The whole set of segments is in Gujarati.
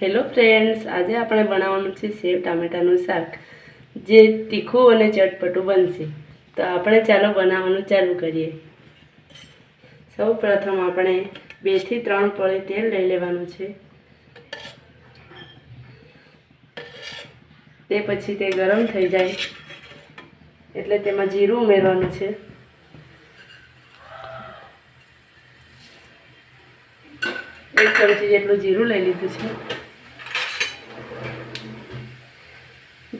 હેલો ફ્રેન્ડ્સ, આજે આપણે બનાવવાનું છે સેવ ટામેટાનું શાક, જે તીખું અને ચટપટું બનશે. તો આપણે ચાલો બનાવવાનું ચાલુ કરીએ. સૌ પ્રથમ આપણે 2 થી 3 પળી તેલ લઈ લેવાનું છે. તે પછી તે ગરમ થઈ જાય એટલે તેમાં જીરું ઉમેરવાનું છે. એક ચમચી જેટલું જીરું લઈ લીધું છે.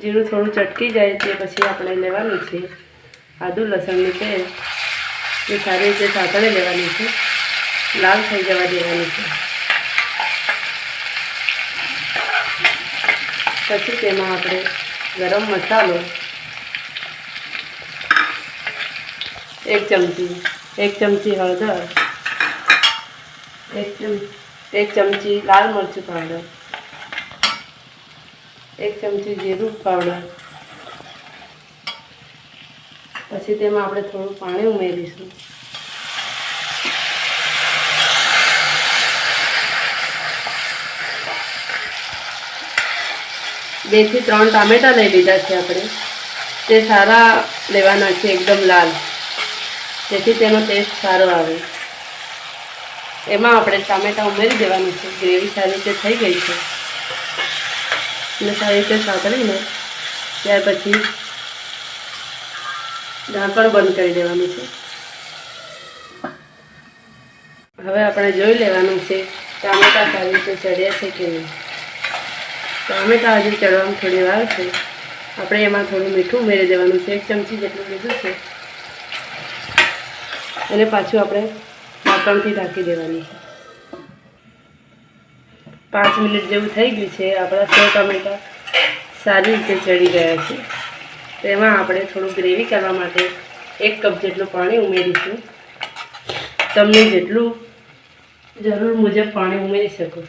જીરું થોડું ચટકી જાય તે પછી આપણે લેવાનું છે આદુ લસણની પેસ્ટ. એ સારી રીતે સાતળી લેવાની છે, લાલ થઈ જવા દેવાની છે. પછી તેમાં આપણે ગરમ મસાલો 1 ચમચી હળદર, 1 ચમચી લાલ મરચું પાવડર, 1 ચમચી જીરું પાવડર. પછી તેમાં આપણે થોડું પાણી ઉમેરીશું. બે થી 3 ટામેટા લઈ લીધા છે આપણે. તે સારા લેવાના છે, એકદમ લાલ, જેથી તેનો ટેસ્ટ સારો આવે. એમાં આપણે ટામેટા ઉમેરી દેવાનું છે. ગ્રેવી સારી રીતે થઈ ગઈ છે અને સારી રીતે સાતળીને ત્યાર પછી ઢાંકણ બંધ કરી દેવાનું છે. હવે આપણે જોઈ લેવાનું છે ટામેટા સારી રીતે ચડ્યા છે કે નહીં. ટામેટા હજી ચડવામાં થોડી વાર છે. આપણે એમાં થોડું મીઠું ઉમેરી દેવાનું છે. 1 ચમચી જેટલું લીધું છે અને પાછું આપણે ઢાંકણથી ઢાંકી દેવાનું છે. 5 મિનિટ જેવું થઈ ગયું છે. આપણા સેવ ટામેટા સારી રીતે ચડી ગયા છે. તેમાં આપણે થોડું ગ્રેવી કરવા માટે 1 કપ જેટલું પાણી ઉમેરીશું. તમને જેટલું જરૂર મુજબ પાણી ઉમેરી શકો.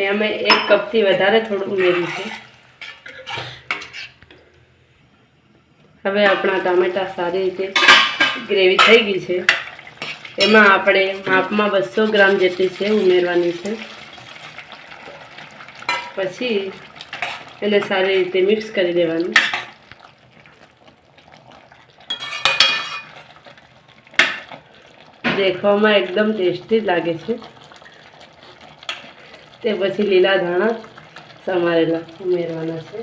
અમે 1 કપથી વધારે થોડું ઉમેરીશું. હવે આપણા ટામેટા સારી રીતે ગ્રેવી થઈ ગઈ છે. એમાં આપણે માપમાં 200 ગ્રામ જેટલી સેવ ઉમેરવાની છે. પછી એને સારી રીતે મિક્સ કરી દેવાનું. દેખવામાં એકદમ ટેસ્ટી લાગે છે. તે પછી લીલા ધાણા સમારેલા ઉમેરવાના છે.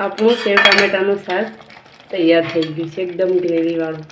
આપણું સેવ ટામેટાનું શાક તૈયાર થઈ ગયું છે, એકદમ ગ્રેવીવાળું.